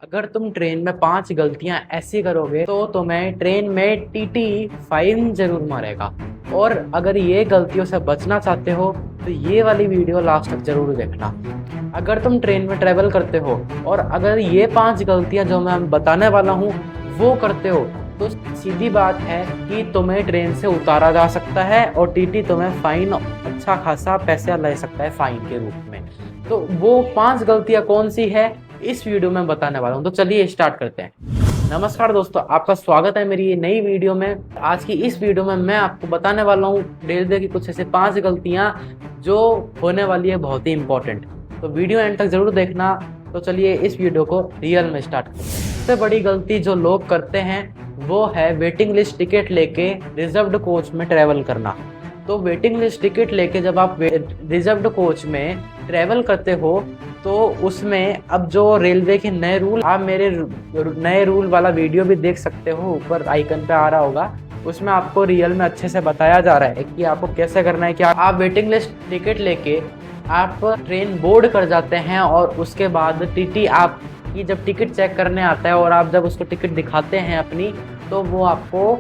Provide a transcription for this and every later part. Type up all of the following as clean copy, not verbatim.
अगर तुम ट्रेन में 5 गलतियां ऐसी करोगे तो तुम्हें ट्रेन में टीटी फाइन जरूर मारेगा। और अगर ये गलतियों से बचना चाहते हो तो ये वाली वीडियो लास्ट तक जरूर देखना। अगर तुम ट्रेन में ट्रेवल करते हो और अगर ये 5 गलतियां जो मैं बताने वाला हूँ वो करते हो तो सीधी बात है कि तुम्हें ट्रेन से उतारा जा सकता है और टीटी तुम्हें फाइन अच्छा खासा पैसा ले सकता है फाइन के रूप में। तो वो 5 गलतियां कौन सी है इस वीडियो में बताने वाला हूं, तो चलिए स्टार्ट करते हैं। नमस्कार दोस्तों, आपका स्वागत है मेरी ये नई वीडियो में। आज की इस वीडियो में मैं आपको बताने वाला हूं रेलवे की कुछ ऐसे 5 गलतियां जो होने वाली है बहुत ही इंपॉर्टेंट। तो वीडियो एंड तक जरूर देखना। तो चलिए इस वीडियो को रियल में स्टार्ट करते हैं। सबसे बड़ी गलती जो लोग करते हैं वो है वेटिंग लिस्ट टिकट लेके रिजर्व्ड कोच में ट्रेवल करना। तो वेटिंग लिस्ट टिकट लेके जब आप रिजर्व्ड कोच में ट्रेवल करते हो तो उसमें अब जो रेलवे के नए रूल, आप मेरे नए रूल वाला वीडियो भी देख सकते हो, ऊपर आइकन पे आ रहा होगा। उसमें आपको रियल में अच्छे से बताया जा रहा है कि आपको कैसे करना है। कि आप वेटिंग लिस्ट टिकट लेके आप ट्रेन बोर्ड कर जाते हैं और उसके बाद टीटी आपकी जब टिकट चेक करने आता है और आप जब उसको टिकट दिखाते हैं अपनी, तो वो आपको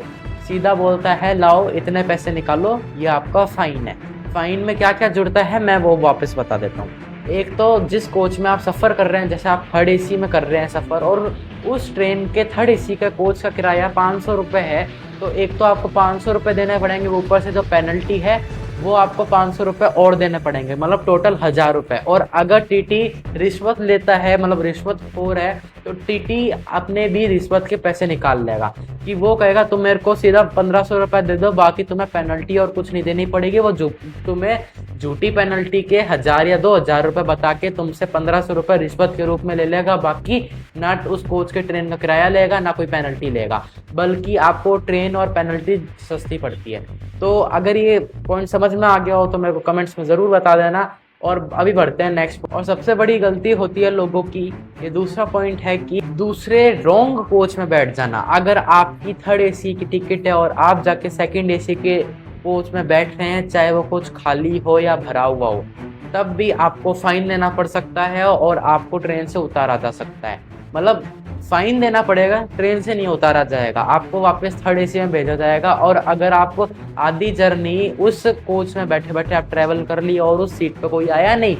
सीधा बोलता है लाओ इतने पैसे निकालो, ये आपका फाइन है। फाइन में क्या क्या जुड़ता है मैं वो वापस बता देता हूँ। एक तो जिस कोच में आप सफ़र कर रहे हैं, जैसे आप थर्ड एसी में कर रहे हैं सफ़र और उस ट्रेन के थर्ड एसी का कोच का किराया 500 रुपये है, तो एक तो आपको 500 रुपये देने पड़ेंगे, ऊपर से जो पेनल्टी है वो आपको 500 रुपये और देने पड़ेंगे, मतलब टोटल 1000 रुपये। और अगर टीटी रिश्वत लेता है, मतलब रिश्वतखोर है, तो टीटी अपने भी रिश्वत के पैसे निकाल लेगा। कि वो कहेगा तुम मेरे को सीधा 1500 रुपये दे दो, बाकी तुम्हें पेनल्टी और कुछ नहीं देनी पड़ेगी। वो तुम्हें झूठी पेनल्टी के 1000 या 2000 रुपये बता के तुमसे 1500 रुपये रिश्वत के रूप में ले लेगा। बाकी ना उस कोच के ट्रेन का किराया लेगा ना कोई पेनल्टी लेगा, बल्कि आपको ट्रेन और पेनल्टी सस्ती पड़ती है। तो अगर ये पॉइंट समझ में आ गया हो तो मेरे को कमेंट्स में ज़रूर बता देना। और अभी बढ़ते हैं नेक्स्ट। और सबसे बड़ी गलती होती है लोगों की, ये दूसरा पॉइंट है कि दूसरे रॉन्ग कोच में बैठ जाना। अगर आपकी थर्ड एसी की टिकट है और आप जाके सेकंड एसी के कोच में बैठ रहे हैं, चाहे वो कोच खाली हो या भरा हुआ हो, तब भी आपको फाइन देना पड़ सकता है और आपको ट्रेन से उतारा जा सकता है। मतलब फाइन देना पड़ेगा, ट्रेन से नहीं उतारा जाएगा, आपको वापस थर्ड एसी में भेजा जाएगा। और अगर आपको आधी जर्नी उस कोच में बैठे बैठे आप ट्रैवल कर ली और उस सीट पे कोई आया नहीं,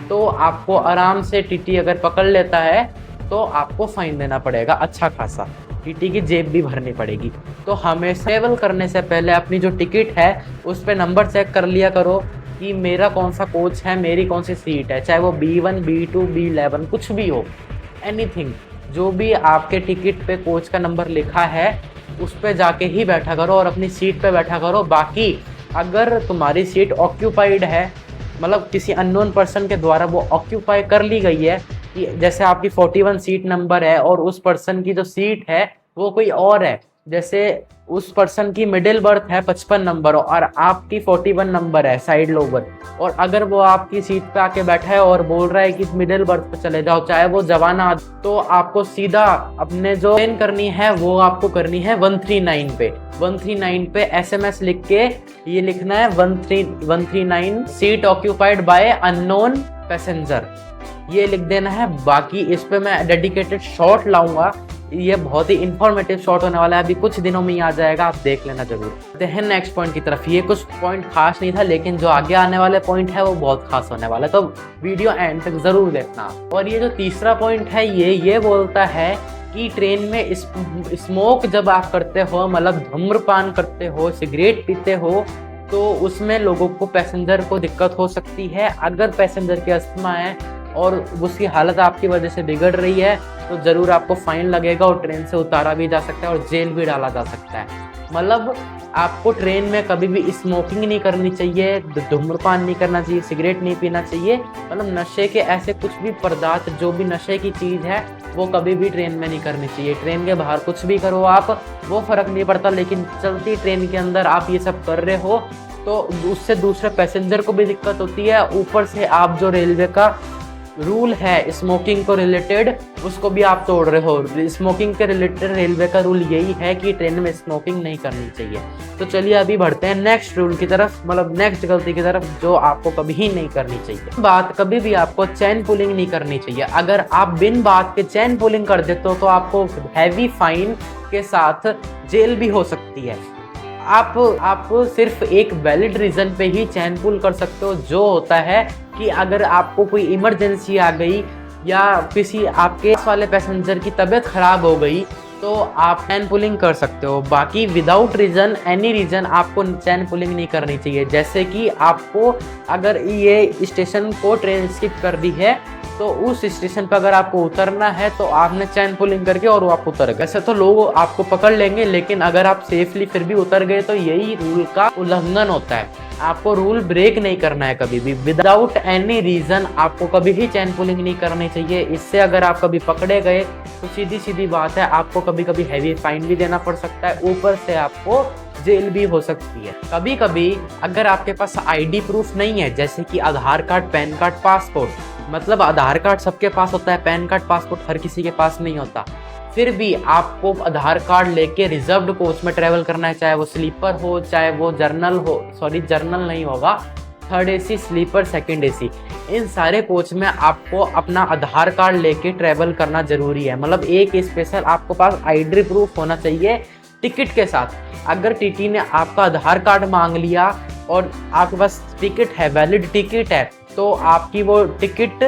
तो आपको आराम से टीटी अगर पकड़ लेता है तो आपको फाइन देना पड़ेगा अच्छा खासा, टीटी की जेब भी भरनी पड़ेगी। तो हमेशा ट्रैवल करने से पहले अपनी जो टिकट है उस पर नंबर चेक कर लिया करो कि मेरा कौन सा कोच है, मेरी कौन सी सीट है, चाहे वो B1 B2 B11 कुछ भी हो, एनीथिंग, जो भी आपके टिकट पे कोच का नंबर लिखा है उस पे जाके ही बैठा करो और अपनी सीट पे बैठा करो। बाकी अगर तुम्हारी सीट ऑक्यूपाइड है, मतलब किसी अननोन पर्सन के द्वारा वो ऑक्यूपाई कर ली गई है, कि जैसे आपकी 41 सीट नंबर है और उस पर्सन की जो सीट है वो कोई और है, जैसे उस पर्सन की मिडिल बर्थ है 55 नंबर और आपकी 41 नंबर है साइड लोबर, और अगर वो आपकी सीट पे आके बैठा है और बोल रहा है कि मिडिल बर्थ पे चले जाओ, चाहे वो जवाना, तो आपको सीधा अपने जो ट्रेन करनी है वो आपको करनी है 139 पे। 139 पे SMS लिख के ये लिखना है 139 seat occupied by unknown passenger, ये लिख देना है। बाकी इस पे मैं डेडिकेटेड शॉट लाऊंगा, ये बहुत ही इंफॉर्मेटिव शॉट होने वाला है, अभी कुछ दिनों में ही आ जाएगा, आप देख लेना जरूर। आते हैं नेक्स्ट पॉइंट की तरफ। ये कुछ पॉइंट खास नहीं था, लेकिन जो आगे आने वाले पॉइंट है वो बहुत खास होने वाला है, तो वीडियो एंड तक जरूर देखना। और ये जो तीसरा पॉइंट है ये बोलता है कि ट्रेन में स्मोक जब आप करते हो, मतलब धूम्रपान करते हो, सिगरेट पीते हो, तो उसमें लोगों को, पैसेंजर को दिक्कत हो सकती है। अगर पैसेंजर की अस्थमा है और उसकी हालत आपकी वजह से बिगड़ रही है तो ज़रूर आपको फाइन लगेगा और ट्रेन से उतारा भी जा सकता है और जेल भी डाला जा सकता है। मतलब आपको ट्रेन में कभी भी स्मोकिंग नहीं करनी चाहिए, धूम्रपान नहीं करना चाहिए, सिगरेट नहीं पीना चाहिए, मतलब नशे के ऐसे कुछ भी पदार्थ, जो भी नशे की चीज़ है वो कभी भी ट्रेन में नहीं करनी चाहिए। ट्रेन के बाहर कुछ भी करो आप, वो फ़र्क नहीं पड़ता, लेकिन चलती ट्रेन के अंदर आप ये सब कर रहे हो तो उससे दूसरे पैसेंजर को भी दिक्कत होती है। ऊपर से आप जो रेलवे का रूल है स्मोकिंग को रिलेटेड उसको भी आप तोड़ रहे हो। स्मोकिंग के रिलेटेड रेलवे का रूल यही है कि ट्रेन में स्मोकिंग नहीं करनी चाहिए। तो चलिए अभी बढ़ते हैं नेक्स्ट रूल की तरफ, मतलब नेक्स्ट गलती की तरफ जो आपको कभी ही नहीं करनी चाहिए। बात कभी भी आपको चेन पुलिंग नहीं करनी चाहिए। अगर आप बिन बात के चेन पुलिंग कर देते हो तो आपको हैवी फाइन के साथ जेल भी हो सकती है। आप सिर्फ एक वैलिड रीजन पे ही चैन पुल कर सकते हो, जो होता है कि अगर आपको कोई इमरजेंसी आ गई या किसी आपके वाले पैसेंजर की तबीयत खराब हो गई तो आप चैन पुलिंग कर सकते हो। बाकी विदाउट रीजन एनी रीजन आपको चैन पुलिंग नहीं करनी चाहिए। जैसे कि आपको अगर ये स्टेशन को ट्रेन स्किप कर दी है तो उस स्टेशन पर अगर आपको उतरना है तो आपने चैन पुलिंग करके और आप उतर गए, वैसे तो लोग आपको पकड़ लेंगे, लेकिन अगर आप सेफली फिर भी उतर गए तो यही रूल का उल्लंघन होता है। आपको रूल ब्रेक नहीं करना है कभी भी। विदाउट एनी रीजन आपको कभी भी चैन पुलिंग नहीं करनी चाहिए। इससे अगर आप कभी पकड़े गए तो सीधी सीधी बात है आपको कभी कभी हैवी फाइन भी देना पड़ सकता है, ऊपर से आपको जेल भी हो सकती है। कभी कभी अगर आपके पास आईडी प्रूफ नहीं है, जैसे कि आधार कार्ड, पैन कार्ड, पासपोर्ट, मतलब आधार कार्ड सबके पास होता है, पैन कार्ड पासपोर्ट हर किसी के पास नहीं होता, फिर भी आपको आधार कार्ड लेके रिजर्व्ड कोच में ट्रेवल करना है, चाहे वो स्लीपर हो चाहे वो जर्नल हो, सॉरी जर्नल नहीं होगा, third AC, sleeper, second AC, इन सारे कोच में आपको अपना आधार कार्ड लेके ट्रेवल करना जरूरी है। मतलब एक स्पेशल आपको पास आईडी प्रूफ होना चाहिए टिकट के साथ। अगर टीटी ने आपका आधार कार्ड मांग लिया और आपके पास टिकट है, वैलिड टिकट है, तो आपकी वो टिकट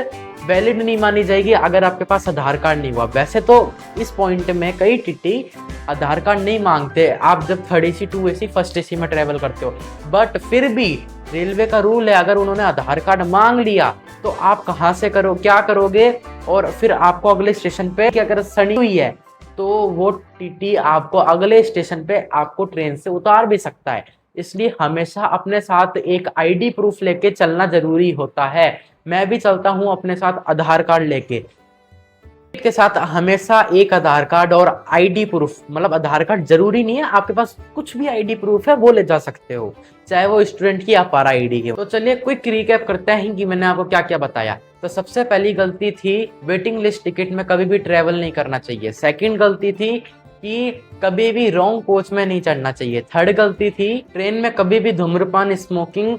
वैलिड नहीं मानी जाएगी अगर आपके पास आधार कार्ड नहीं हुआ। वैसे तो इस पॉइंट में कई टीटी आधार कार्ड नहीं मांगते आप जब third AC, two AC, first AC में ट्रेवल करते हो, बट फिर भी रेलवे का रूल है अगर उन्होंने आधार कार्ड मांग लिया तो आप कहाँ से करो, क्या करोगे, और फिर आपको अगले स्टेशन पे अगर सड़ी हुई है तो वो टीटी आपको अगले स्टेशन पे आपको ट्रेन से उतार भी सकता है। इसलिए हमेशा अपने साथ एक आईडी प्रूफ लेके चलना जरूरी होता है। मैं भी चलता हूँ अपने साथ आधार कार्ड लेके, के साथ हमेशा एक आधार कार्ड और आईडी प्रूफ, मतलब आधार कार्ड जरूरी नहीं है, आपके पास कुछ भी आईडी प्रूफ है वो ले जा सकते हो, चाहे वो स्टूडेंट की या पारा आईडी की। तो चलिए क्विक रिकैप करते हैं कि मैंने आपको क्या क्या बताया। तो सबसे पहली गलती थी वेटिंग लिस्ट टिकट में कभी भी ट्रेवल नहीं करना चाहिए। सेकंड गलती थी कि कभी भी रॉन्ग कोच में नहीं चढ़ना चाहिए। थर्ड गलती थी ट्रेन में कभी भी धूम्रपान, स्मोकिंग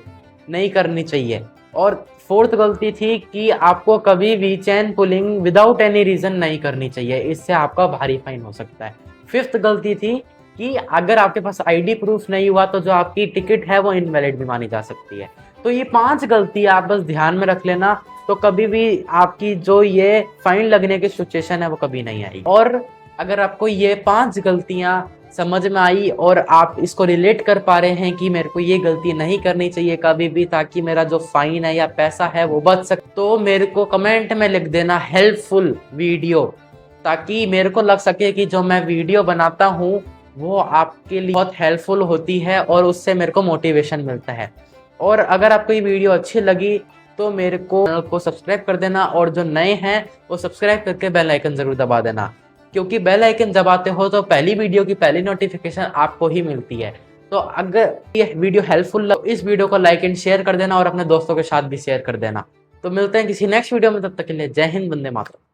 नहीं करनी चाहिए। और फोर्थ गलती थी कि आपको कभी भी चैन पुलिंग विदाउट एनी रीजन नहीं करनी चाहिए, इससे आपका भारी फाइन हो सकता है। फिफ्थ गलती थी कि अगर आपके पास आईडी प्रूफ नहीं हुआ तो जो आपकी टिकट है वो इनवैलिड भी मानी जा सकती है। तो ये 5 गलती आप बस ध्यान में रख लेना, तो कभी भी आपकी जो ये फाइन लगने की सिचुएशन है वो कभी नहीं आएगी। और अगर आपको ये 5 गलतियां समझ में आई और आप इसको रिलेट कर पा रहे हैं कि मेरे को ये गलती नहीं करनी चाहिए कभी भी, ताकि मेरा जो फाइन है या पैसा है वो बच सके, तो मेरे को कमेंट में लिख देना हेल्पफुल वीडियो, ताकि मेरे को लग सके कि जो मैं वीडियो बनाता हूँ वो आपके लिए बहुत हेल्पफुल होती है और उससे मेरे को मोटिवेशन मिलता है। और अगर आपको ये वीडियो अच्छी लगी तो मेरे को सब्सक्राइब कर देना, और जो नए हैं वो सब्सक्राइब करके बेल आइकन जरूर दबा देना, क्योंकि बेल आइकन दबाते हो तो पहली वीडियो की पहली नोटिफिकेशन आपको ही मिलती है। तो अगर ये वीडियो हेल्पफुल लगे इस वीडियो को लाइक एंड शेयर कर देना और अपने दोस्तों के साथ भी शेयर कर देना। तो मिलते हैं किसी नेक्स्ट वीडियो में, तब तक के लिए जय हिंद, वंदे मातरम।